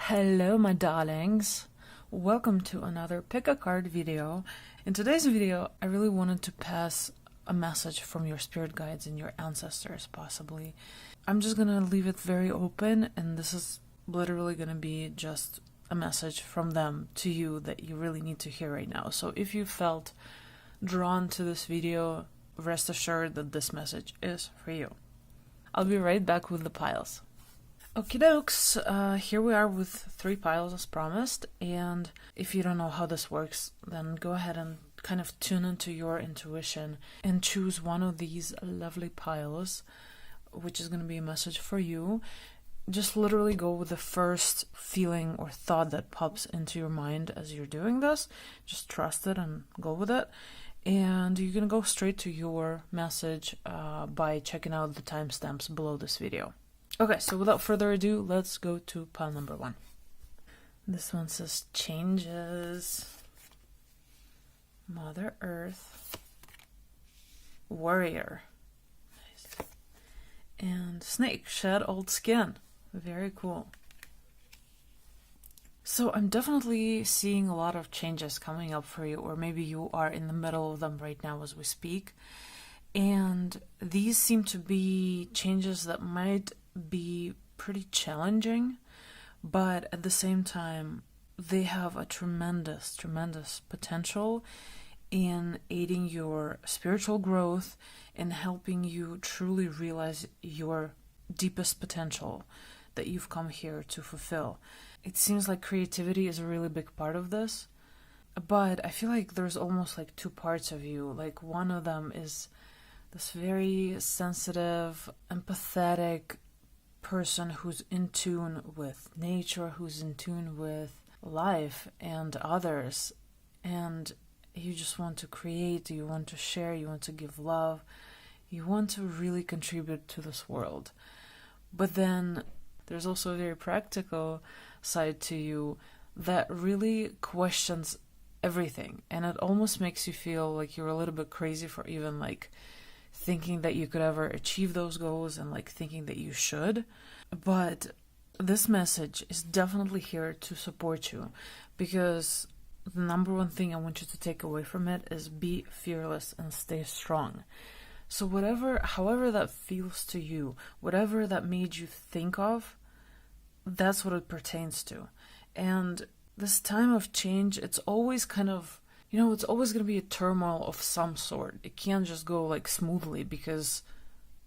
Hello, my darlings. Welcome to another pick a card video. In today's video, I really wanted to pass a message from your spirit guides and your ancestors, possibly. I'm just gonna leave it very open, and this is literally gonna be just a message from them to you that you really need to hear right now. So if you felt drawn to this video, rest assured that this message is for you. I'll be right back with the piles. Okie dokes, here we are with 3 piles as promised, and if you don't know how this works, then go ahead and kind of tune into your intuition and choose one of these lovely piles, which is going to be a message for you. Just literally go with the first feeling or thought that pops into your mind as you're doing this. Just trust it and go with it. And you're going to go straight to your message by checking out the timestamps below this video. Okay, so without further ado, let's go to pile number 1. This one says changes, Mother Earth, Warrior, nice, and Snake, shed old skin. Very cool. So I'm definitely seeing a lot of changes coming up for you, or maybe you are in the middle of them right now as we speak. And these seem to be changes that might be pretty challenging, but at the same time they have a tremendous potential in aiding your spiritual growth and helping you truly realize your deepest potential that you've come here to fulfill. It seems like creativity is a really big part of this, but I feel like there's almost like 2 parts of you. Like one of them is this very sensitive, empathetic person who's in tune with nature, who's in tune with life and others, and you just want to create, you want to share, you want to give love, you want to really contribute to this world. But then there's also a very practical side to you that really questions everything, and it almost makes you feel like you're a little bit crazy for even like thinking that you could ever achieve those goals and like thinking that you should. But this message is definitely here to support you, because the number one thing I want you to take away from it is be fearless and stay strong. So however that feels to you, whatever that made you think of, that's what it pertains to. And this time of change, it's always kind of, it's always going to be a turmoil of some sort. It can't just go like smoothly, because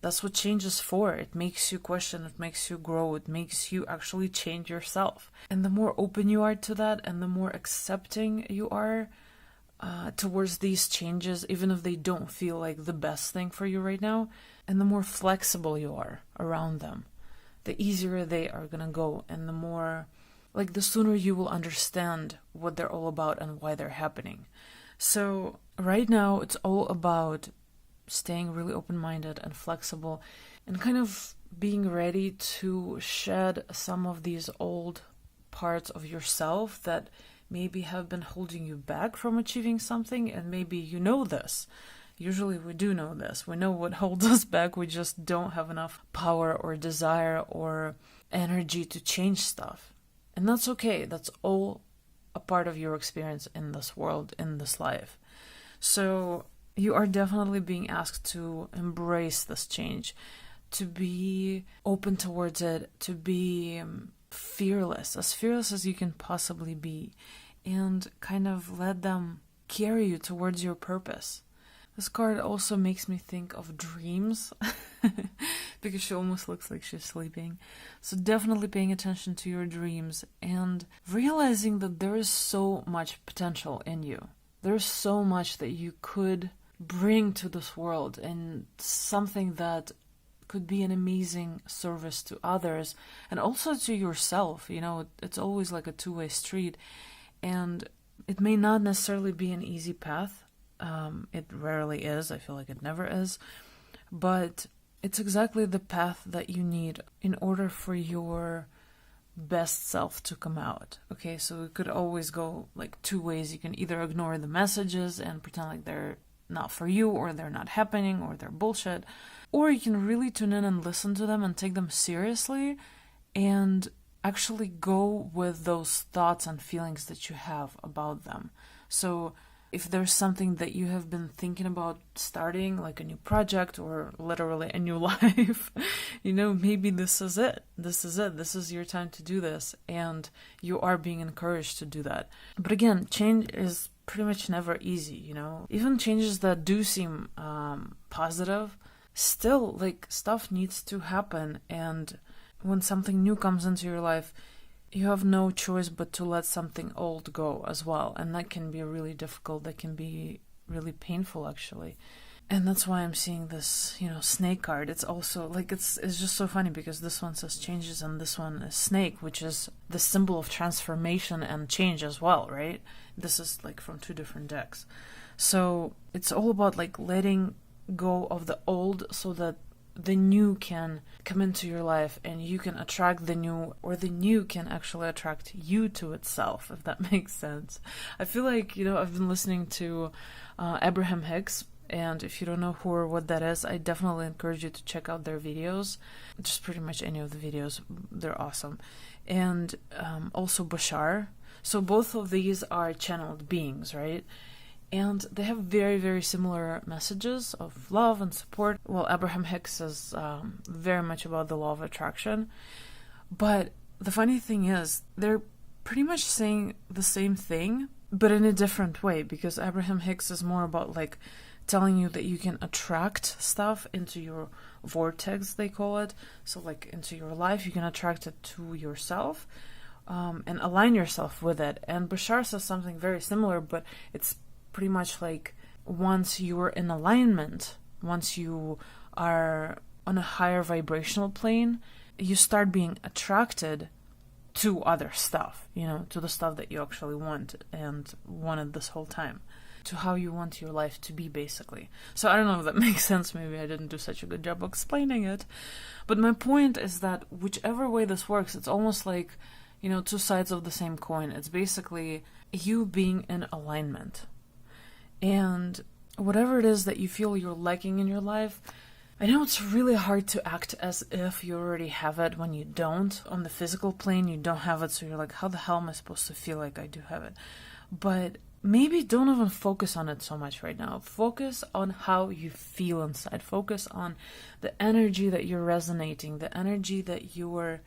that's what change is for. It makes you question, it makes you grow, it makes you actually change yourself. And the more open you are to that, and the more accepting you are towards these changes, even if they don't feel like the best thing for you right now, and the more flexible you are around them, the easier they are going to go, and the sooner you will understand what they're all about and why they're happening. So right now it's all about staying really open-minded and flexible, and kind of being ready to shed some of these old parts of yourself that maybe have been holding you back from achieving something. And maybe you know this. Usually we do know this. We know what holds us back. We just don't have enough power or desire or energy to change stuff. And that's okay. That's all a part of your experience in this world, in this life. So you are definitely being asked to embrace this change, to be open towards it, to be fearless as you can possibly be, and kind of let them carry you towards your purpose. This card also makes me think of dreams, because she almost looks like she's sleeping. So definitely paying attention to your dreams and realizing that there is so much potential in you. There's so much that you could bring to this world, and something that could be an amazing service to others and also to yourself. It's always like a two-way street, and it may not necessarily be an easy path. It rarely is. I feel like it never is. But it's exactly the path that you need in order for your best self to come out. Okay, so it could always go like 2 ways. You can either ignore the messages and pretend like they're not for you, or they're not happening, or they're bullshit. Or you can really tune in and listen to them and take them seriously and actually go with those thoughts and feelings that you have about them. So if there's something that you have been thinking about starting, like a new project or literally a new life, maybe this is it. This is it. This is your time to do this. And you are being encouraged to do that. But again, change is pretty much never easy, Even changes that do seem positive, still, like, stuff needs to happen. And when something new comes into your life, you have no choice but to let something old go as well. And that can be really difficult. That can be really painful, actually. And that's why I'm seeing this, snake card. It's also, like, it's just so funny because this one says changes and this one is snake, which is the symbol of transformation and change as well, right? This is, like, from two different decks. So it's all about, like, letting go of the old so that the new can come into your life and you can attract the new, or the new can actually attract you to itself, if that makes sense. I feel like, I've been listening to Abraham Hicks, and if you don't know who or what that is, I definitely encourage you to check out their videos. Just pretty much any of the videos, they're awesome. And also Bashar. So both of these are channeled beings, right? And they have very, very similar messages of love and support. Well, Abraham Hicks is very much about the law of attraction. But the funny thing is, they're pretty much saying the same thing, but in a different way, because Abraham Hicks is more about, like, telling you that you can attract stuff into your vortex, they call it. So, like, into your life, you can attract it to yourself and align yourself with it. And Bashar says something very similar, but it's pretty much like once you're in alignment, once you are on a higher vibrational plane, you start being attracted to other stuff, to the stuff that you actually want and wanted this whole time, to how you want your life to be, basically. So I don't know if that makes sense. Maybe I didn't do such a good job explaining it. But my point is that whichever way this works, it's almost like, two sides of the same coin. It's basically you being in alignment. And whatever it is that you feel you're lacking in your life, I know it's really hard to act as if you already have it when you don't. On the physical plane, you don't have it, so you're like, how the hell am I supposed to feel like I do have it? But maybe don't even focus on it so much right now. Focus on how you feel inside. Focus on the energy that you're resonating, the energy that you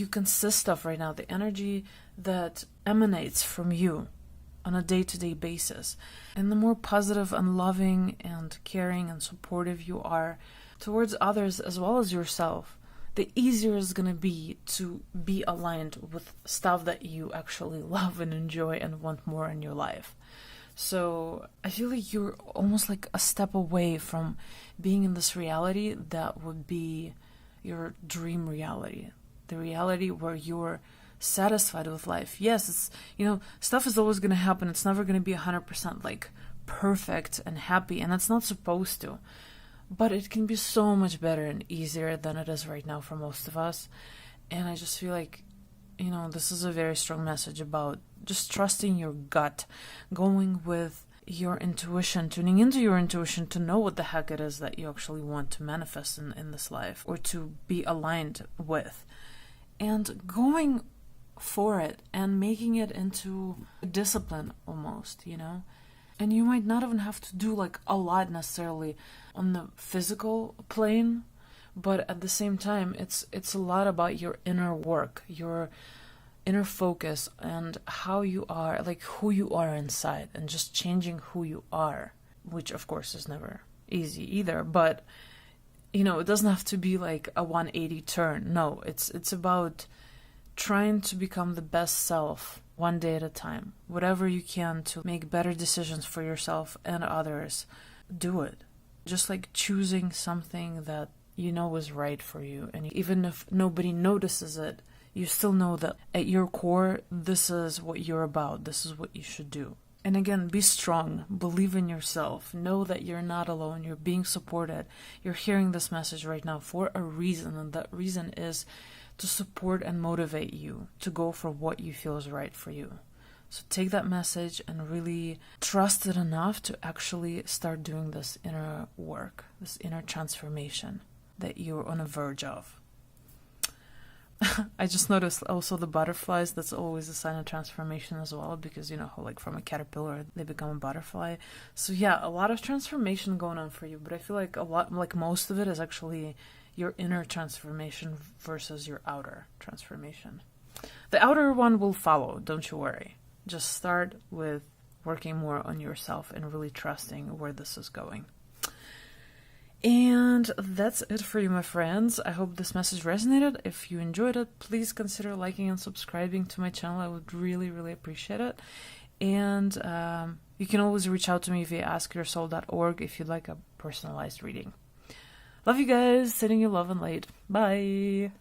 consist of right now, the energy that emanates from you on a day-to-day basis. And the more positive and loving and caring and supportive you are towards others as well as yourself, the easier it's going to be to be aligned with stuff that you actually love and enjoy and want more in your life. So I feel like you're almost like a step away from being in this reality that would be your dream reality. The reality where you're satisfied with life. Yes, it's, stuff is always going to happen. It's never going to be 100% like perfect and happy, and it's not supposed to. But it can be so much better and easier than it is right now for most of us. And I just feel like, this is a very strong message about just trusting your gut, going with your intuition, tuning into your intuition to know what the heck it is that you actually want to manifest in this life or to be aligned with. And going for it and making it into a discipline almost, And you might not even have to do like a lot necessarily on the physical plane, but at the same time, it's a lot about your inner work, your inner focus, and how you are, like who you are inside, and just changing who you are, which of course is never easy either, but it doesn't have to be like a 180 turn. No, it's about trying to become the best self one day at a time. Whatever you can to make better decisions for yourself and others, do it. Just like choosing something that is right for you. And even if nobody notices it, you still know that at your core, this is what you're about. This is what you should do. And again, be strong. Believe in yourself. Know that you're not alone. You're being supported. You're hearing this message right now for a reason. And that reason is to support and motivate you to go for what you feel is right for you. So take that message and really trust it enough to actually start doing this inner work, this inner transformation that you're on a verge of. I just noticed also the butterflies, that's always a sign of transformation as well, because you know how like from a caterpillar they become a butterfly. So yeah, a lot of transformation going on for you, but I feel like a lot, like most of it is actually your inner transformation versus your outer transformation. The outer one will follow, don't you worry. Just start with working more on yourself and really trusting where this is going. And that's it for you, my friends. I hope this message resonated. If you enjoyed it, please consider liking and subscribing to my channel. I would really, really appreciate it. And you can always reach out to me via askyoursoul.org if you'd like a personalized reading. Love you guys. Sending you love and light. Bye.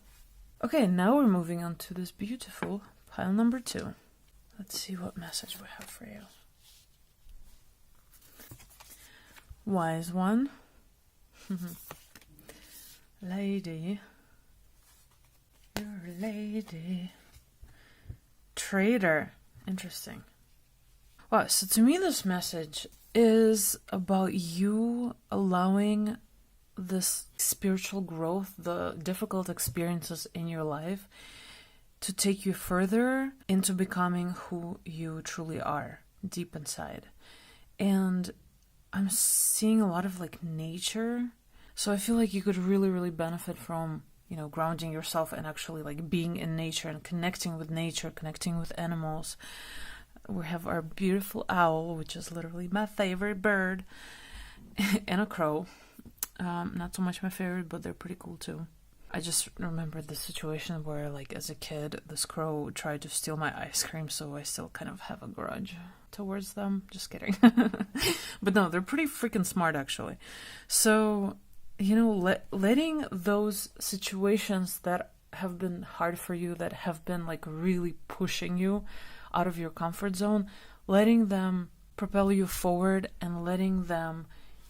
Okay, now we're moving on to this beautiful pile number 2. Let's see what message we have for you. Wise one. Lady. You're a lady. Traitor. Interesting. Wow, so to me this message is about you allowing this spiritual growth, the difficult experiences in your life, to take you further into becoming who you truly are deep inside. And I'm seeing a lot of like nature. So I feel like you could really, really benefit from, you know, grounding yourself and actually like being in nature and connecting with nature, connecting with animals. We have our beautiful owl, which is literally my favorite bird, and a crow. Not so much my favorite, but they're pretty cool too. I just remember the situation where, like, as a kid, this crow tried to steal my ice cream, so I still kind of have a grudge towards them. Just kidding. But no, they're pretty freaking smart, actually. So, you know, letting those situations that have been hard for you, that have been, like, really pushing you out of your comfort zone, letting them propel you forward and letting them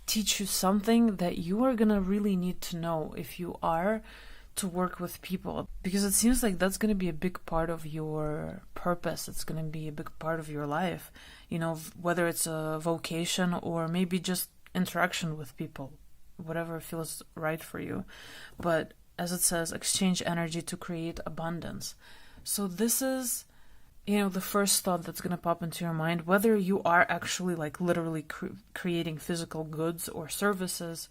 teach you something that you are gonna really need to know if you are to work with people, because it seems like that's gonna be a big part of your purpose. It's gonna be a big part of your life, you know, whether it's a vocation or maybe just interaction with people, whatever feels right for you. But as it says, exchange energy to create abundance. So this is, you know, the first thought that's going to pop into your mind, whether you are actually like literally creating physical goods or services,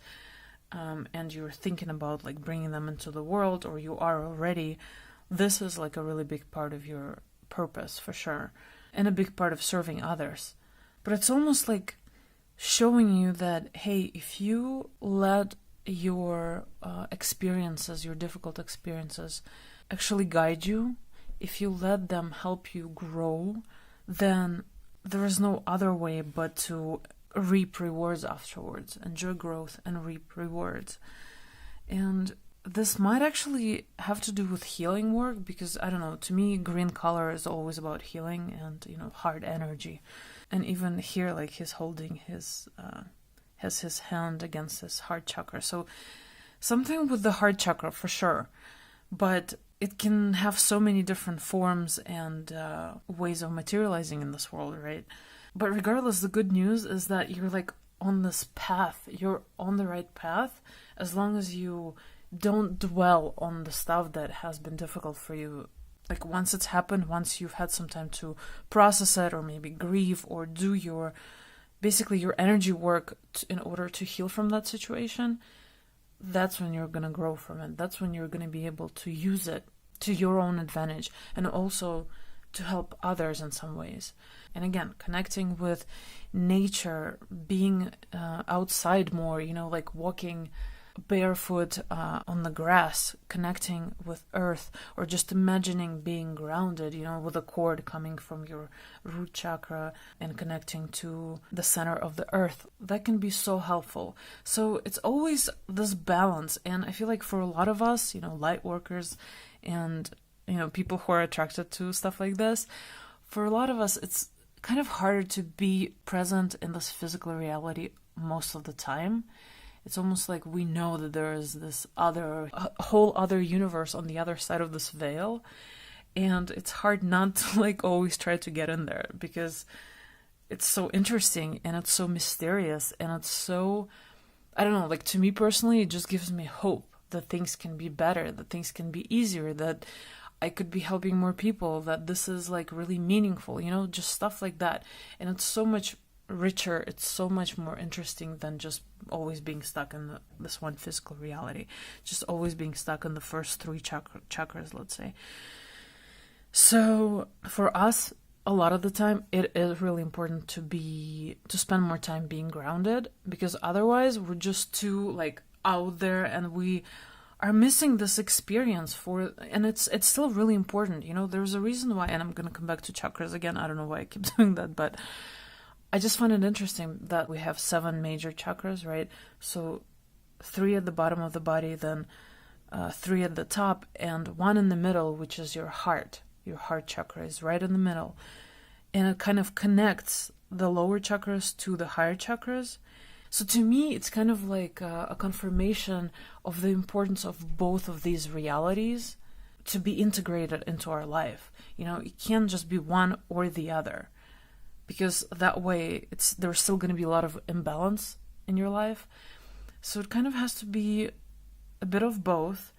and you're thinking about like bringing them into the world, or you are already, this is like a really big part of your purpose for sure, and a big part of serving others. But it's almost like showing you that, hey, if you let your experiences, your difficult experiences, actually guide you, if you let them help you grow, then there is no other way but to reap rewards afterwards. Enjoy growth and reap rewards. And this might actually have to do with healing work, because, I don't know, to me, green color is always about healing and, you know, hard energy. And even here, like, he's holding his, has his hand against his heart chakra. So something with the heart chakra for sure. But it can have so many different forms and ways of materializing in this world, right? But regardless, the good news is that you're like on this path. You're on the right path, as long as you don't dwell on the stuff that has been difficult for you. Like, once it's happened, once you've had some time to process it, or maybe grieve, or do your, basically your energy work in order to heal from that situation, that's when you're going to grow from it. That's when you're going to be able to use it to your own advantage, and also to help others in some ways. And again, connecting with nature, being outside more, you know, like walking barefoot on the grass, connecting with earth, or just imagining being grounded, you know, with a cord coming from your root chakra and connecting to the center of the earth. That can be so helpful. So it's always this balance. And I feel like for a lot of us, you know, light workers and, you know, people who are attracted to stuff like this, for a lot of us, it's kind of harder to be present in this physical reality most of the time. It's almost like we know that there is this other, a whole other universe on the other side of this veil. And it's hard not to like always try to get in there, because it's so interesting and it's so mysterious and it's so, I don't know, like to me personally, it just gives me hope that things can be better, that things can be easier, that I could be helping more people, that this is like really meaningful, just stuff like that. And it's so much richer, it's so much more interesting than just always being stuck in this one physical reality, just always being stuck in the first three chakras, let's say. So for us, a lot of the time, it is really important to spend more time being grounded, because otherwise we're just too like out there, and we are missing this experience and it's still really important. There's a reason why, and I'm gonna come back to chakras again. I don't know why I keep doing that, but I just find it interesting that we have 7 major chakras, right? So 3 at the bottom of the body, then 3 at the top, and 1 in the middle, which is your heart. Your heart chakra is right in the middle. And it kind of connects the lower chakras to the higher chakras. So to me, it's kind of like a confirmation of the importance of both of these realities to be integrated into our life. It can't just be one or the other, because that way there's still going to be a lot of imbalance in your life. So it kind of has to be a bit of both.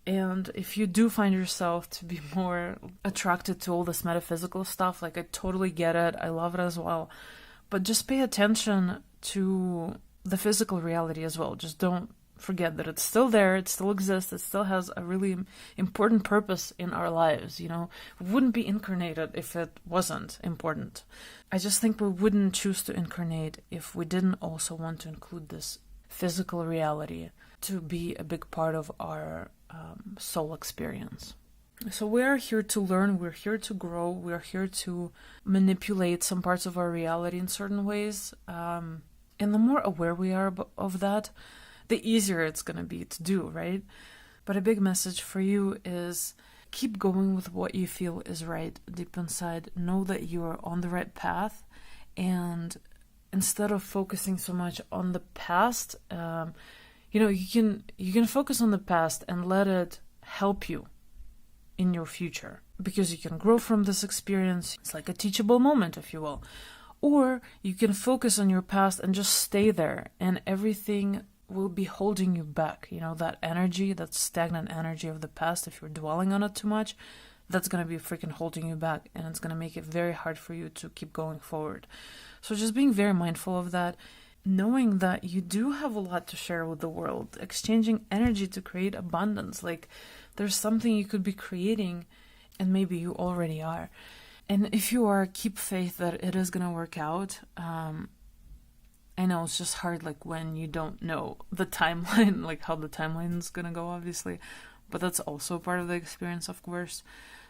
And if you do find yourself to be more attracted to all this metaphysical stuff, like I totally get it, I love it as well, but just pay attention to the physical reality as well. Just don't forget that it's still there, it still exists, it still has a really important purpose in our lives. We wouldn't be incarnated if it wasn't important. I just think we wouldn't choose to incarnate if we didn't also want to include this physical reality to be a big part of our soul experience. So we are here to learn, we're here to grow, we're here to manipulate some parts of our reality in certain ways. And the more aware we are of that, the easier it's going to be to do, right? But a big message for you is keep going with what you feel is right deep inside. Know that you are on the right path, and instead of focusing so much on the past, you can focus on the past and let it help you in your future, because you can grow from this experience. It's like a teachable moment, if you will. Or you can focus on your past and just stay there, and everything will be holding you back. That energy, that stagnant energy of the past, if you're dwelling on it too much, that's going to be freaking holding you back, and it's going to make it very hard for you to keep going forward. So just being very mindful of that, knowing that you do have a lot to share with the world, exchanging energy to create abundance. Like there's something you could be creating, and maybe you already are. And if you are, keep faith that it is going to work out. I know it's just hard, like when you don't know the timeline, like how the timeline is going to go, obviously, but that's also part of the experience, of course.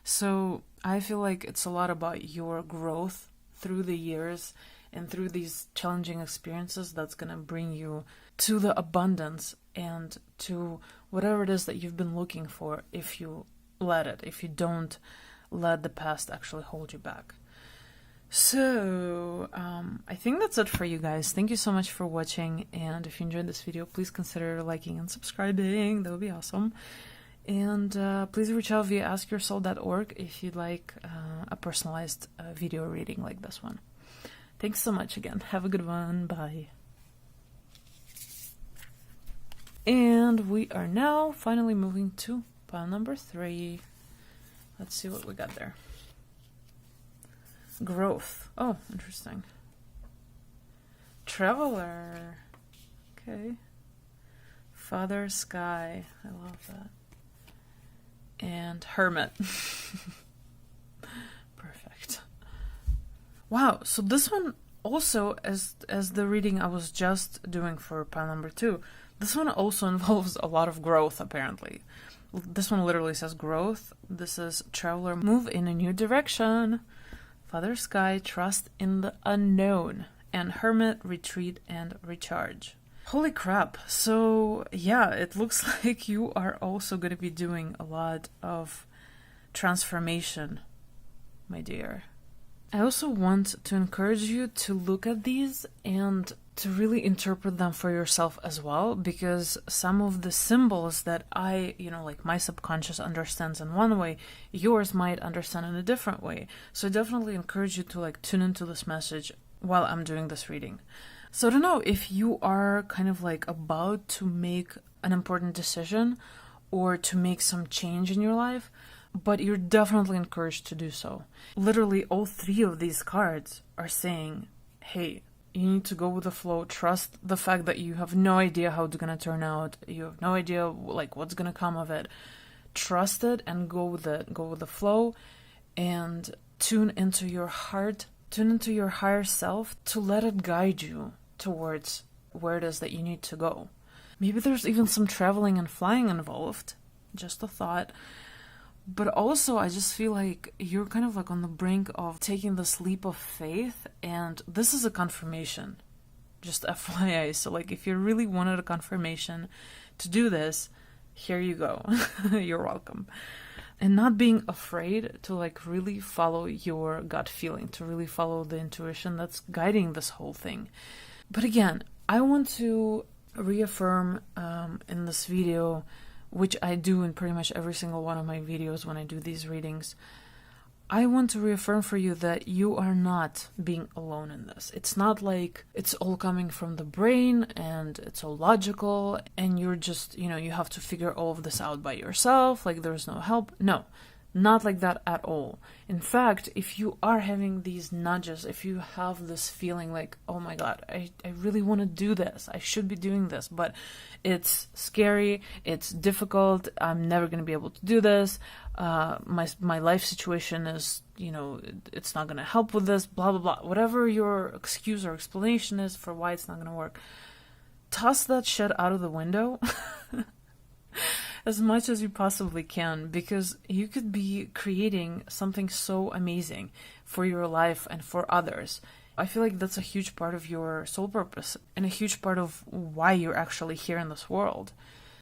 So I feel like it's a lot about your growth through the years and through these challenging experiences that's going to bring you to the abundance and to whatever it is that you've been looking for, if you let it, if you don't let the past actually hold you back. So I think that's it for you guys. Thank you so much for watching, and if you enjoyed this video, please consider liking and subscribing. That would be awesome. And please reach out via askyoursoul.org if you'd like a personalized video reading like this one. Thanks so much again. Have a good one. Bye. And we are now finally moving to pile number 3. Let's see what we got there. Growth. Oh, interesting. Traveler. Okay. Father Sky. I love that. And Hermit. Perfect. Wow, so this one also, as the reading I was just doing for pile number 2, this one also involves a lot of growth, apparently. This one literally says growth. This is Traveler, move in a new direction. Father Sky, trust in the unknown. And Hermit, retreat and recharge. Holy crap. So yeah, it looks like you are also going to be doing a lot of transformation, my dear. I also want to encourage you to look at these and to really interpret them for yourself as well, because some of the symbols that like my subconscious understands in one way, yours might understand in a different way. So I definitely encourage you to tune into this message while I'm doing this reading. So I don't know if you are kind of about to make an important decision or to make some change in your life, but you're definitely encouraged to do so. Literally, all three of these cards are saying, hey, you need to go with the flow, trust the fact that you have no idea how it's going to turn out, you have no idea like what's going to come of it. Trust it and go with it, go with the flow, and tune into your heart, tune into your higher self to let it guide you towards where it is that you need to go. Maybe there's even some traveling and flying involved, just a thought. But also, I just feel like you're kind of like on the brink of taking this leap of faith, and this is a confirmation, just FYI. So like, if you really wanted a confirmation to do this, here you go. You're welcome. And not being afraid to like really follow your gut feeling, to really follow the intuition that's guiding this whole thing. But again, I want to reaffirm in this video, which I do in pretty much every single one of my videos when I do these readings, I want to reaffirm for you that you are not being alone in this. It's not like it's all coming from the brain and it's all logical and you're just, you have to figure all of this out by yourself, like there's no help. No, not like that at all. In fact, if you are having these nudges, if you have this feeling like, oh my God, I really want to do this, I should be doing this, but it's scary, it's difficult, I'm never going to be able to do this, my life situation is, it's not going to help with this, blah, blah, blah. Whatever your excuse or explanation is for why it's not going to work, toss that shit out of the window as much as you possibly can, because you could be creating something so amazing for your life and for others. I feel like that's a huge part of your soul purpose and a huge part of why you're actually here in this world.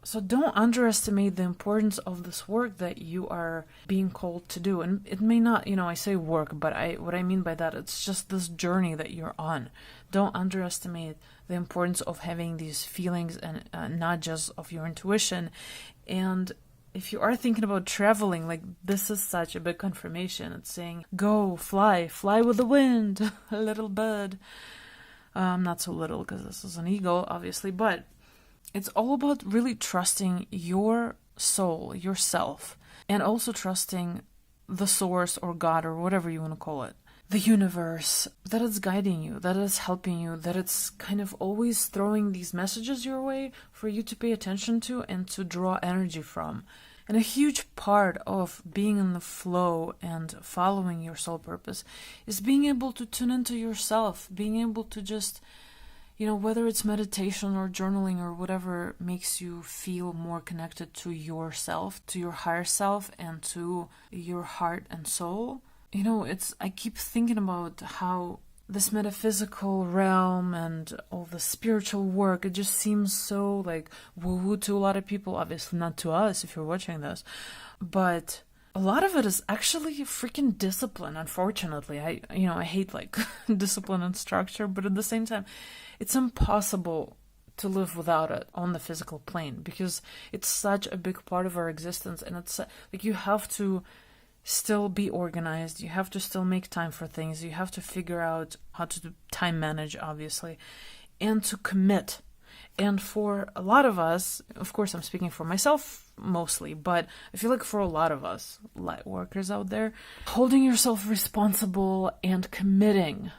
So don't underestimate the importance of this work that you are being called to do. And it may not, I say work, but what I mean by that, it's just this journey that you're on. Don't underestimate the importance of having these feelings and nudges of your intuition. And if you are thinking about traveling, like this is such a big confirmation. It's saying, go, fly with the wind, a little bird. Not so little because this is an eagle, obviously, but it's all about really trusting your soul, yourself, and also trusting the source or God or whatever you want to call it, the universe, that it's guiding you, that it's helping you, that it's kind of always throwing these messages your way for you to pay attention to and to draw energy from. And a huge part of being in the flow and following your soul purpose is being able to tune into yourself, being able to just, whether it's meditation or journaling or whatever makes you feel more connected to yourself, to your higher self, and to your heart and soul. I keep thinking about how this metaphysical realm and all the spiritual work, it just seems so like woo-woo to a lot of people, obviously not to us if you're watching this, but a lot of it is actually freaking discipline, unfortunately. I hate like discipline and structure, but at the same time, it's impossible to live without it on the physical plane because it's such a big part of our existence, and it's like you have to still be organized, you have to still make time for things, you have to figure out how to time manage, obviously, and to commit. And for a lot of us, of course I'm speaking for myself mostly, but I feel like for a lot of us light workers out there, holding yourself responsible and committing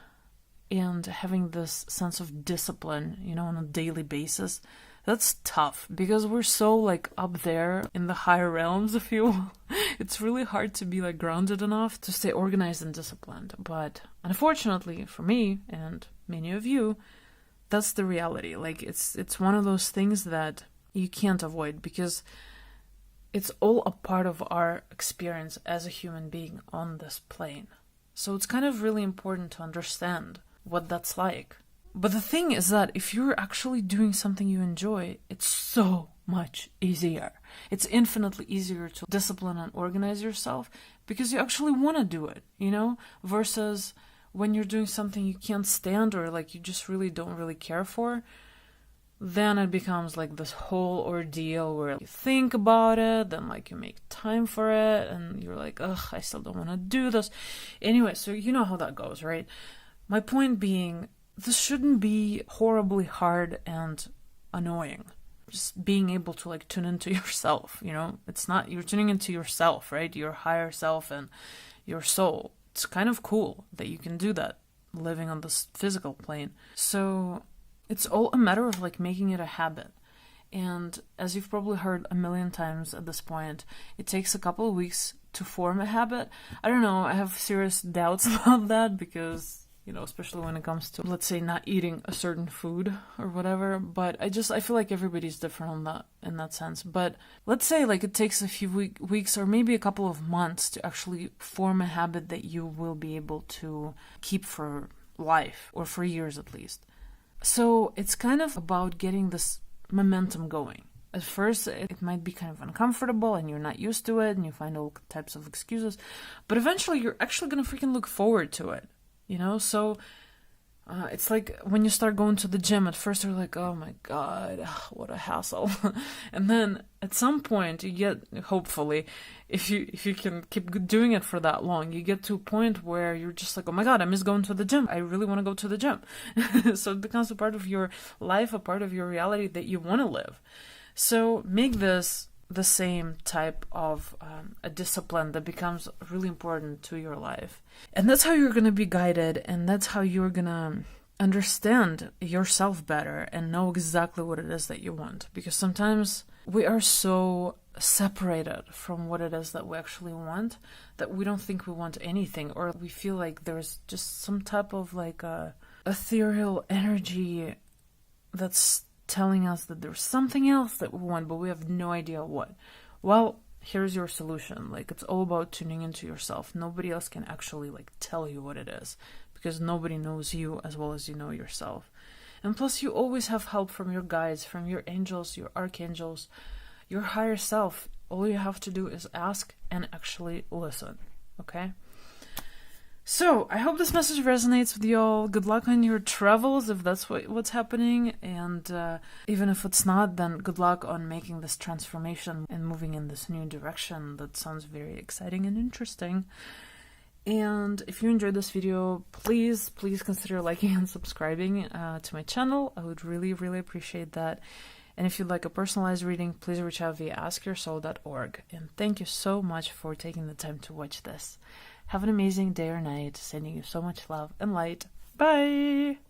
and having this sense of discipline, on a daily basis, that's tough because we're so like up there in the higher realms, if you will. It's really hard to be like grounded enough to stay organized and disciplined. But unfortunately for me and many of you, that's the reality. Like it's one of those things that you can't avoid because it's all a part of our experience as a human being on this plane. So it's kind of really important to understand what that's like. But the thing is that if you're actually doing something you enjoy, it's so much easier. It's infinitely easier to discipline and organize yourself because you actually want to do it, versus when you're doing something you can't stand or like you just really don't really care for, then it becomes like this whole ordeal where you think about it, then like you make time for it, and you're like, ugh, I still don't want to do this. Anyway, so you know how that goes, right? My point being, this shouldn't be horribly hard and annoying. just being able to like tune into yourself, you know? It's not, you're tuning into yourself, right? Your higher self and your soul. It's kind of cool that you can do that living on this physical plane. So it's all a matter of like making it a habit. And as you've probably heard a million times at this point, it takes a couple of weeks to form a habit. I don't know, I have serious doubts about that because, you know, especially when it comes to, let's say, not eating a certain food or whatever. But I feel like everybody's different on that, in that sense. But let's say like it takes a few weeks or maybe a couple of months to actually form a habit that you will be able to keep for life or for years at least. So it's kind of about getting this momentum going. At first, it might be kind of uncomfortable and you're not used to it and you find all types of excuses, but eventually you're actually going to freaking look forward to it, you know? So it's like when you start going to the gym, at first you're like, oh my God, what a hassle. And then at some point you get, hopefully, if you can keep doing it for that long, you get to a point where you're just like, oh my God, I miss going to the gym. I really want to go to the gym. So it becomes a part of your life, a part of your reality that you want to live. So make this the same type of a discipline that becomes really important to your life. And that's how you're going to be guided, and that's how you're going to understand yourself better and know exactly what it is that you want. Because sometimes we are so separated from what it is that we actually want that we don't think we want anything, or we feel like there's just some type of like a ethereal energy that's telling us that there's something else that we want, but we have no idea what. Well, here's your solution. Like, it's all about tuning into yourself. Nobody else can actually like tell you what it is, because nobody knows you as well as you know yourself. And plus, you always have help from your guides, from your angels, your archangels, your higher self. All you have to do is ask and actually listen. Okay? So, I hope this message resonates with you all. Good luck on your travels if that's what's happening. And even if it's not, then good luck on making this transformation and moving in this new direction. That sounds very exciting and interesting. And if you enjoyed this video, please consider liking and subscribing to my channel. I would really, really appreciate that. And if you'd like a personalized reading, please reach out via askyoursoul.org. And thank you so much for taking the time to watch this. Have an amazing day or night. Sending you so much love and light. Bye!